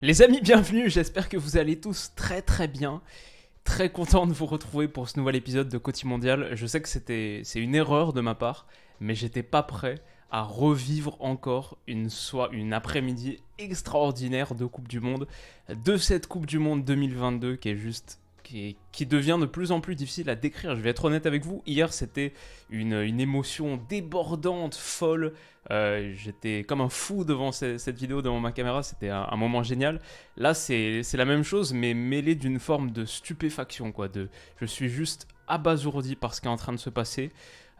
Les amis, bienvenue, j'espère que vous allez tous très très bien. Très content de vous retrouver pour ce nouvel épisode de Côté Mondial. Je sais que c'est une erreur de ma part, mais j'étais pas prêt à revivre encore une après-midi extraordinaire de Coupe du Monde, de cette Coupe du Monde 2022 qui est juste qui devient de plus en plus difficile à décrire. Je vais être honnête avec vous, hier c'était une émotion débordante, folle. J'étais comme un fou devant cette vidéo, devant ma caméra, c'était un moment génial. Là c'est la même chose mais mêlé d'une forme de stupéfaction, quoi. Je suis juste abasourdi par ce qui est en train de se passer.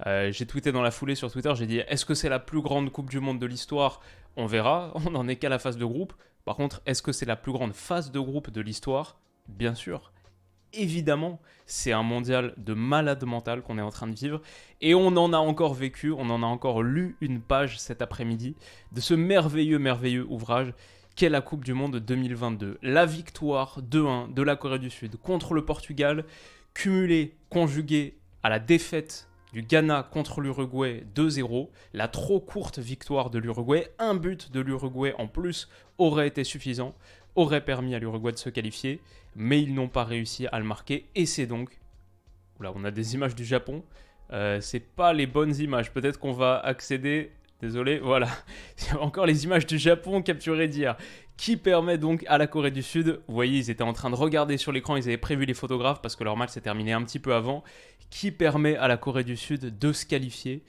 J'ai tweeté dans la foulée sur Twitter, j'ai dit est-ce que c'est la plus grande Coupe du Monde de l'histoire? On verra, on n'en est qu'à la phase de groupe. Par contre, est-ce que c'est la plus grande phase de groupe de l'histoire? Bien sûr. Évidemment, c'est un mondial de malade mental qu'on est en train de vivre. Et on en a encore vécu, on en a encore lu une page cet après-midi de ce merveilleux ouvrage qu'est la Coupe du Monde 2022. La victoire 2-1 de la Corée du Sud contre le Portugal, cumulée, conjuguée à la défaite du Ghana contre l'Uruguay 2-0, la trop courte victoire de l'Uruguay, un but de l'Uruguay en plus aurait été suffisant, aurait permis à l'Uruguay de se qualifier, mais ils n'ont pas réussi à le marquer, et c'est donc... Oula, on a des images du Japon, c'est pas les bonnes images, peut-être qu'on va accéder... Désolé, voilà, encore les images du Japon capturées d'hier, qui permet donc à la Corée du Sud, vous voyez, ils étaient en train de regarder sur l'écran, ils avaient prévu les photographes parce que leur match s'est terminé un petit peu avant, qui permet à la Corée du Sud de se qualifier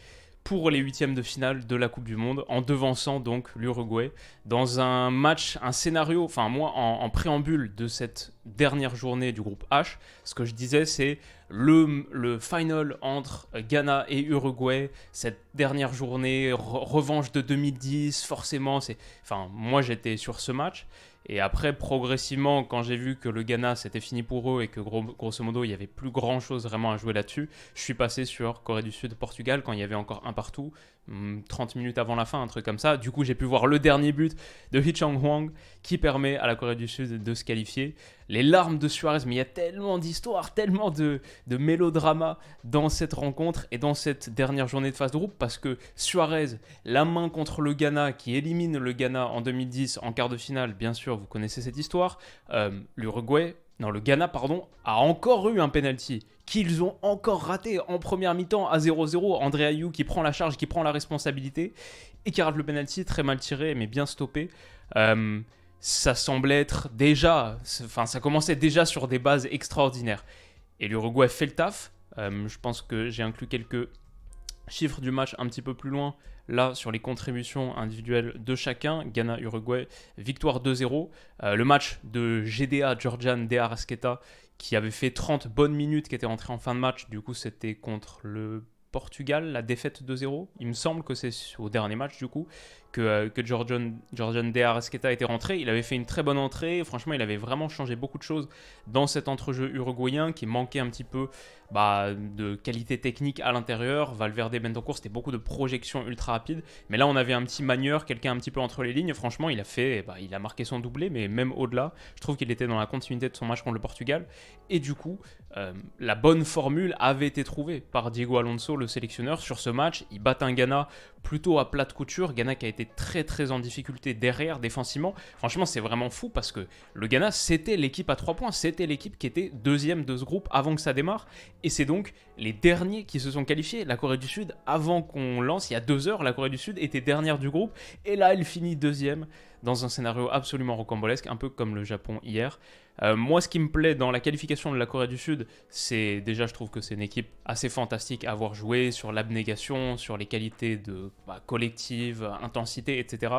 pour les huitièmes de finale de la Coupe du Monde, en devançant donc l'Uruguay dans un match, un scénario, enfin moi en préambule de cette dernière journée du groupe H, ce que je disais c'est le final entre Ghana et Uruguay, cette dernière journée, revanche de 2010, forcément, enfin moi j'étais sur ce match. Et après, progressivement, quand j'ai vu que le Ghana c'était fini pour eux et que grosso modo il n'y avait plus grand chose vraiment à jouer là-dessus, je suis passé sur Corée du Sud-Portugal quand il y avait encore un partout, 30 minutes avant la fin, un truc comme ça. Du coup, j'ai pu voir le dernier but de Hee Chang-hwang qui permet à la Corée du Sud de se qualifier. Les larmes de Suarez, mais il y a tellement d'histoires, tellement de mélodrama dans cette rencontre et dans cette dernière journée de phase de groupe parce que Suarez, la main contre le Ghana qui élimine le Ghana en 2010 en quart de finale, bien sûr, vous connaissez cette histoire. Le Ghana, pardon, a encore eu un penalty qu'ils ont encore raté en première mi-temps à 0-0. André Ayew qui prend la charge, qui prend la responsabilité et qui rate le penalty, très mal tiré mais bien stoppé. Ça semblait être déjà, enfin ça commençait déjà sur des bases extraordinaires. Et l'Uruguay fait le taf. Je pense que j'ai inclus quelques chiffres du match un petit peu plus loin. Là, sur les contributions individuelles de chacun, Ghana-Uruguay, victoire 2-0. Le match de GDA, Georgian De Arrascaeta, qui avait fait 30 bonnes minutes, qui était rentré en fin de match. Du coup, c'était contre le Portugal, la défaite 2-0. Il me semble que c'est au dernier match, du coup, que Georgian De Arrascaeta était rentré. Il avait fait une très bonne entrée. Franchement, il avait vraiment changé beaucoup de choses dans cet entrejeu uruguayen qui manquait un petit peu de qualité technique à l'intérieur. Valverde, Bentancur, c'était beaucoup de projections ultra rapides. Mais là, on avait un petit manieur, quelqu'un un petit peu entre les lignes. Franchement, il a marqué son doublé, mais même au-delà, je trouve qu'il était dans la continuité de son match contre le Portugal. Et du coup, la bonne formule avait été trouvée par Diego Alonso, le sélectionneur, sur ce match. Il bat un Ghana plutôt à plat de couture. Ghana qui a été très très en difficulté derrière, défensivement. Franchement, c'est vraiment fou parce que le Ghana, c'était l'équipe à 3 points. C'était l'équipe qui était deuxième de ce groupe avant que ça démarre. Et c'est donc les derniers qui se sont qualifiés. La Corée du Sud, avant qu'on lance, il y a 2 heures, la Corée du Sud était dernière du groupe. Et là, elle finit deuxième dans un scénario absolument rocambolesque, un peu comme le Japon hier. Moi, ce qui me plaît dans la qualification de la Corée du Sud, c'est déjà, je trouve que c'est une équipe assez fantastique à avoir joué sur l'abnégation, sur les qualités de collective, intensité, etc.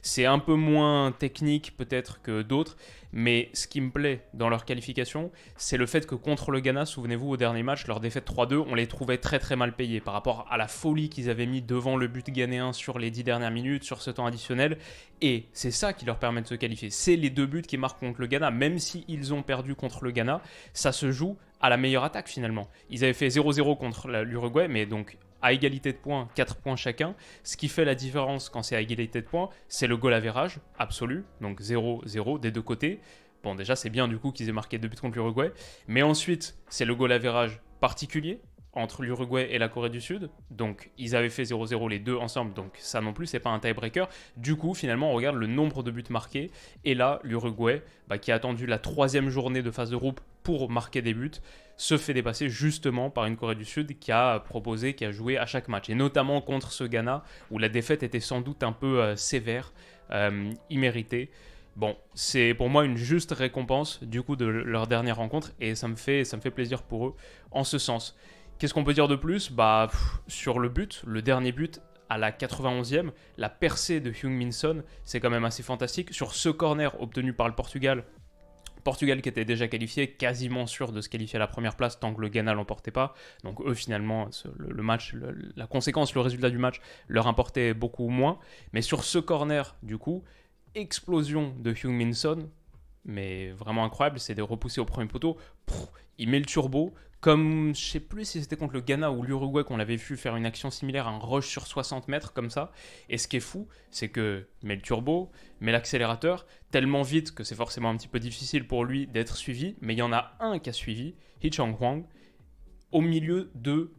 C'est un peu moins technique peut-être que d'autres, mais ce qui me plaît dans leur qualification, c'est le fait que contre le Ghana, souvenez-vous, au dernier match, leur défaite 3-2, on les trouvait très très mal payés par rapport à la folie qu'ils avaient mis devant le but ghanéen sur les 10 dernières minutes, sur ce temps additionnel. Et c'est ça qui leur permet de se qualifier. C'est les 2 buts qui marquent contre le Ghana, même si ils ont perdu contre le Ghana, ça se joue à la meilleure attaque finalement. Ils avaient fait 0-0 contre l'Uruguay, mais donc à égalité de points, 4 points chacun. Ce qui fait la différence quand c'est à égalité de points, c'est le goal average absolu, donc 0-0 des deux côtés. Bon, déjà, c'est bien du coup qu'ils aient marqué 2 buts contre l'Uruguay, mais ensuite, c'est le goal average particulier entre l'Uruguay et la Corée du Sud. Donc, ils avaient fait 0-0 les deux ensemble. Donc, ça non plus, c'est pas un tie-breaker. Du coup, finalement, on regarde le nombre de buts marqués. Et là, l'Uruguay, qui a attendu la 3e journée de phase de groupe pour marquer des buts, se fait dépasser justement par une Corée du Sud qui a proposé, qui a joué à chaque match. Et notamment contre ce Ghana, où la défaite était sans doute un peu sévère, imméritée. Bon, c'est pour moi une juste récompense du coup de leur dernière rencontre et ça me fait plaisir pour eux en ce sens. Qu'est-ce qu'on peut dire de plus ? Sur le but, le dernier but à la 91e, la percée de Heung-min Son, c'est quand même assez fantastique. Sur ce corner obtenu par le Portugal qui était déjà qualifié, quasiment sûr de se qualifier à la première place tant que le Ghana l'emportait pas. Donc eux finalement, le match, la conséquence, le résultat du match leur importait beaucoup moins. Mais sur ce corner du coup, explosion de Heung-min Son, mais vraiment incroyable, c'est de repousser au premier poteau, il met le turbo, comme je sais plus si c'était contre le Ghana ou l'Uruguay qu'on l'avait vu faire une action similaire, un rush sur 60 mètres comme ça, et ce qui est fou, c'est que met le turbo, met l'accélérateur, tellement vite que c'est forcément un petit peu difficile pour lui d'être suivi, mais il y en a un qui a suivi, Hee Chang-hwang, au milieu de...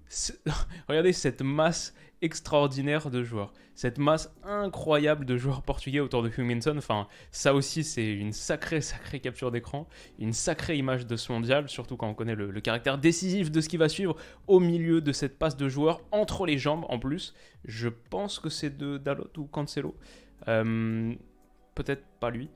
Regardez cette masse extraordinaire de joueurs. Cette masse incroyable de joueurs portugais autour de Heung-min Son. Enfin, ça aussi, c'est une sacrée capture d'écran. Une sacrée image de ce mondial, surtout quand on connaît le caractère décisif de ce qui va suivre au milieu de cette passe de joueurs entre les jambes en plus. Je pense que c'est de Dalot ou Cancelo. Peut-être pas lui.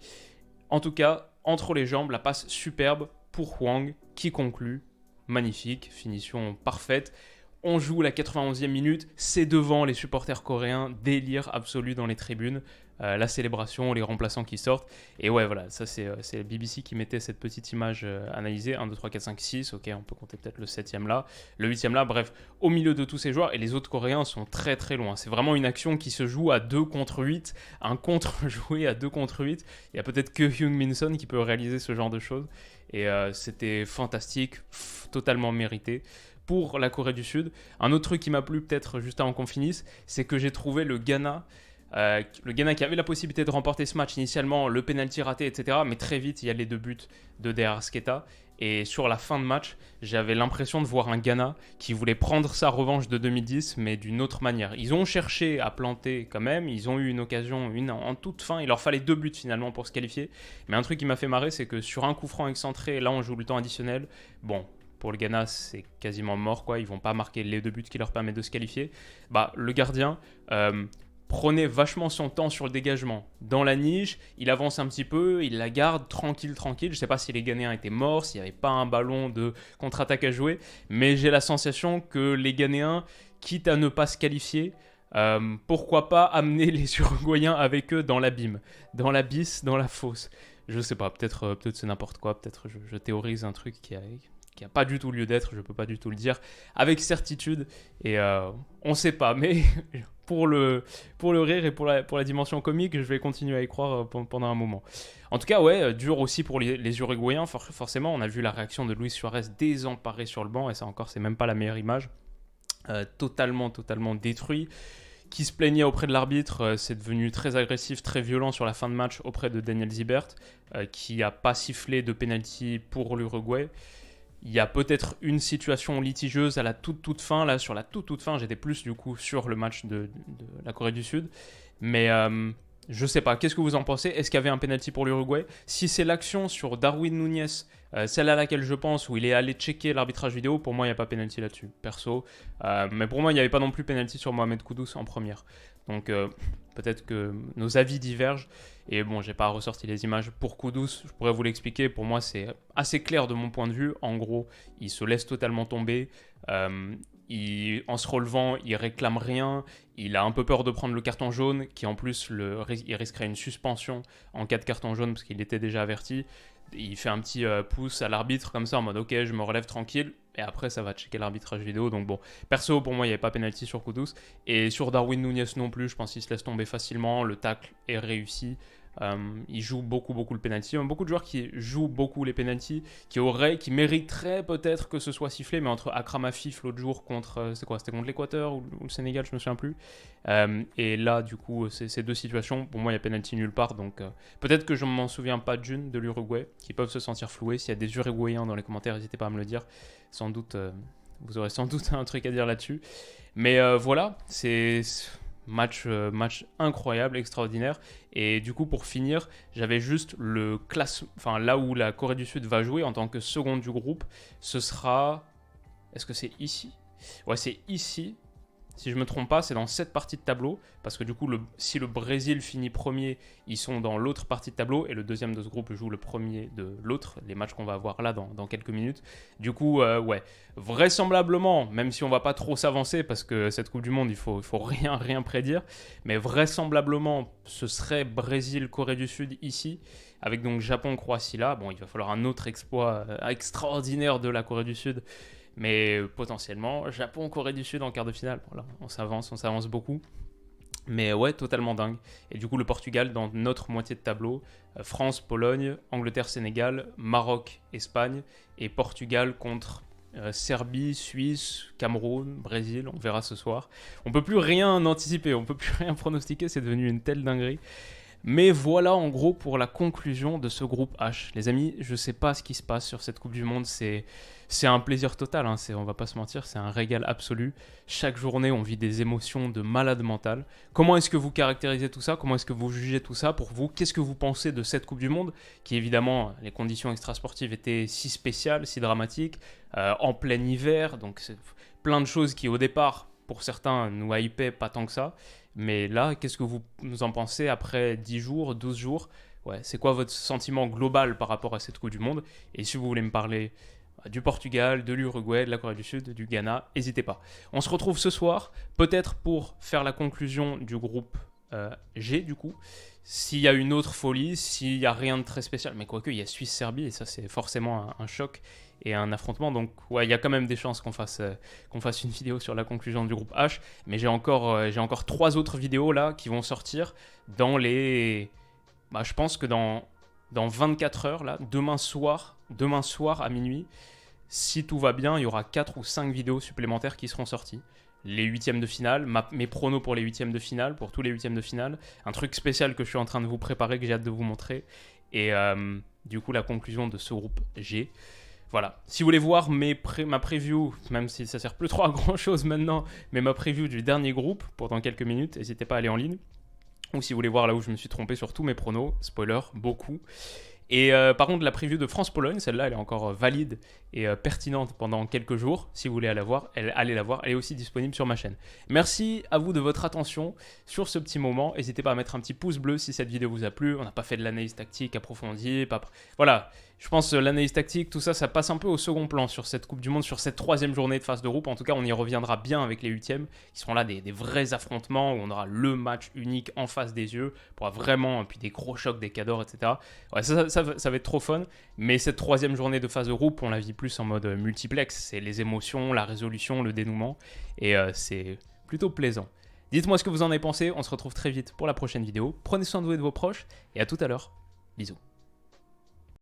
En tout cas, entre les jambes, la passe superbe pour Hwang qui conclut. Magnifique, finition parfaite. On joue la 91e minute, c'est devant les supporters coréens, délire absolu dans les tribunes, la célébration, les remplaçants qui sortent. Et ouais, voilà, ça c'est le BBC qui mettait cette petite image analysée, 1, 2, 3, 4, 5, 6, ok, on peut compter peut-être le 7e là, le 8e là, bref, au milieu de tous ces joueurs, et les autres coréens sont très très loin. C'est vraiment une action qui se joue à 2 contre 8, un contre joué à 2 contre 8. Il y a peut-être que Heung-min Son qui peut réaliser ce genre de choses. Et c'était fantastique, totalement mérité pour la Corée du Sud. Un autre truc qui m'a plu peut-être juste avant qu'on finisse, c'est que j'ai trouvé le Ghana qui avait la possibilité de remporter ce match initialement, le penalty raté, etc. Mais très vite, il y a les 2 buts de Der Arsketa. Et sur la fin de match, j'avais l'impression de voir un Ghana qui voulait prendre sa revanche de 2010, mais d'une autre manière. Ils ont cherché à planter quand même, ils ont eu une occasion, en toute fin, il leur fallait 2 buts finalement pour se qualifier. Mais un truc qui m'a fait marrer, c'est que sur un coup franc excentré, là on joue le temps additionnel, bon, pour le Ghana, c'est quasiment mort, quoi. Ils vont pas marquer les 2 buts qui leur permettent de se qualifier. Le gardien prenait vachement son temps sur le dégagement. Dans la niche, il avance un petit peu, il la garde tranquille. Je sais pas si les Ghanéens étaient morts, s'il n'y avait pas un ballon de contre-attaque à jouer, mais j'ai la sensation que les Ghanéens, quitte à ne pas se qualifier, pourquoi pas amener les Uruguayens avec eux dans l'abîme, dans l'abysse, dans la fosse. Je sais pas, peut-être c'est n'importe quoi, peut-être je théorise un truc qui a pas du tout lieu d'être, je peux pas du tout le dire avec certitude, et on sait pas, mais pour le rire et pour la dimension comique, je vais continuer à y croire pendant un moment. En tout cas, ouais, dur aussi pour les Uruguayens, forcément, on a vu la réaction de Luis Suarez désemparé sur le banc, et ça encore, c'est même pas la meilleure image, totalement détruit, qui se plaignait auprès de l'arbitre, c'est devenu très agressif, très violent sur la fin de match auprès de Daniel Zibert, qui n'a pas sifflé de penalty pour l'Uruguay. Il y a peut-être une situation litigieuse à la toute fin. Là, sur la toute fin, j'étais plus du coup sur le match de la Corée du Sud. Mais je sais pas, qu'est-ce que vous en pensez ? Est-ce qu'il y avait un penalty pour l'Uruguay ? Si c'est l'action sur Darwin Núñez, celle à laquelle je pense, où il est allé checker l'arbitrage vidéo, pour moi, il n'y a pas penalty là-dessus, perso. Mais pour moi, il n'y avait pas non plus penalty sur Mohamed Kudus en première. Donc peut-être que nos avis divergent. Et bon, j'ai pas ressorti les images pour Kudus, je pourrais vous l'expliquer. Pour moi, c'est assez clair de mon point de vue. En gros, il se laisse totalement tomber. En se relevant, il réclame rien. Il a un peu peur de prendre le carton jaune, qui en plus, il risquerait une suspension en cas de carton jaune, parce qu'il était déjà averti. Il fait un petit pouce à l'arbitre comme ça, en mode « Ok, je me relève tranquille ». Et après, ça va checker l'arbitrage vidéo. Donc bon, perso, pour moi, il n'y avait pas pénalty sur Kudus. Et sur Darwin Núñez non plus, je pense qu'il se laisse tomber facilement. Le tacle est réussi. Il joue beaucoup le penalty. Il y a beaucoup de joueurs qui jouent beaucoup les penalty, qui mériteraient peut-être que ce soit sifflé, mais entre Akram Afif l'autre jour contre, c'était contre l'Équateur ou le Sénégal, je me souviens plus. Et là, du coup, ces 2 situations, pour moi, il y a penalty nulle part. Donc peut-être que je ne m'en souviens pas d'une de l'Uruguay, qui peuvent se sentir floués. S'il y a des Uruguayens dans les commentaires, n'hésitez pas à me le dire. Sans doute, vous aurez sans doute un truc à dire là-dessus. Mais voilà, c'est match incroyable, extraordinaire. Et du coup, pour finir, j'avais juste le enfin là où la Corée du Sud va jouer en tant que seconde du groupe. Ce sera... Est-ce que c'est ici? Ouais, c'est ici. Si je me trompe pas, c'est dans cette partie de tableau, parce que du coup, si le Brésil finit premier, ils sont dans l'autre partie de tableau, et le deuxième de ce groupe joue le premier de l'autre, les matchs qu'on va avoir là dans quelques minutes. Du coup, ouais, vraisemblablement, même si on va pas trop s'avancer, parce que cette Coupe du Monde, il faut rien prédire, mais vraisemblablement, ce serait Brésil-Corée du Sud ici, avec donc Japon-Croatie là. Bon, il va falloir un autre exploit extraordinaire de la Corée du Sud, mais potentiellement, Japon, Corée du Sud en quart de finale. Voilà, on s'avance beaucoup. Mais ouais, totalement dingue. Et du coup, le Portugal dans notre moitié de tableau. France, Pologne, Angleterre, Sénégal, Maroc, Espagne. Et Portugal contre Serbie, Suisse, Cameroun, Brésil. On verra ce soir. On peut plus rien anticiper, on peut plus rien pronostiquer. C'est devenu une telle dinguerie. Mais voilà en gros pour la conclusion de ce groupe H. Les amis, je sais pas ce qui se passe sur cette Coupe du Monde, c'est un plaisir total, hein. On va pas se mentir, c'est un régal absolu. Chaque journée, on vit des émotions de malade mental. Comment est-ce que vous caractérisez tout ça? Comment est-ce que vous jugez tout ça pour vous? Qu'est-ce que vous pensez de cette Coupe du Monde? Qui évidemment, les conditions extrasportives étaient si spéciales, si dramatiques, en plein hiver, donc c'est plein de choses qui au départ, pour certains, nous hypaient pas tant que ça. Mais là, qu'est-ce que vous en pensez après 10 jours, 12 jours? Ouais, c'est quoi votre sentiment global par rapport à cette Coupe du Monde? Et si vous voulez me parler du Portugal, de l'Uruguay, de la Corée du Sud, du Ghana, n'hésitez pas. On se retrouve ce soir, peut-être pour faire la conclusion du groupe G, du coup. S'il y a une autre folie, s'il n'y a rien de très spécial, mais quoique, il y a Suisse-Serbie, et ça, c'est forcément un choc et un affrontement. Donc, ouais, il y a quand même des chances qu'on fasse une vidéo sur la conclusion du groupe H. Mais j'ai encore 3 autres vidéos là qui vont sortir dans les... Bah, je pense que dans 24 heures, là, demain soir à minuit, si tout va bien, il y aura 4 ou 5 vidéos supplémentaires qui seront sorties. Les huitièmes de finale, mes pronos pour les huitièmes de finale, pour tous les huitièmes de finale, un truc spécial que je suis en train de vous préparer, que j'ai hâte de vous montrer, et du coup la conclusion de ce groupe G. Voilà, si vous voulez voir ma preview, même si ça sert plus trop à grand chose maintenant, mais ma preview du dernier groupe, pour dans quelques minutes, n'hésitez pas à aller en ligne. Ou si vous voulez voir là où je me suis trompé sur tous mes pronos, spoiler, beaucoup. Et par contre, la preview de France-Pologne, celle-là, elle est encore valide et pertinente pendant quelques jours. Si vous voulez allez la voir, elle est aussi disponible sur ma chaîne. Merci à vous de votre attention sur ce petit moment. N'hésitez pas à mettre un petit pouce bleu si cette vidéo vous a plu. On n'a pas fait de l'analyse tactique approfondie. Voilà, je pense que l'analyse tactique, tout ça, ça passe un peu au second plan sur cette Coupe du Monde, sur cette 3e journée de phase de groupe. En tout cas, on y reviendra bien avec les 8e, qui seront là des vrais affrontements où on aura le match unique en face des yeux. Pour vraiment, puis des gros chocs, des cadors, etc. Ouais, ça va être trop fun. Mais cette 3e journée de phase de groupe, on la vit plus en mode multiplex. C'est les émotions, la résolution, le dénouement. Et c'est plutôt plaisant. Dites-moi ce que vous en avez pensé. On se retrouve très vite pour la prochaine vidéo. Prenez soin de vous et de vos proches. Et à tout à l'heure. Bisous.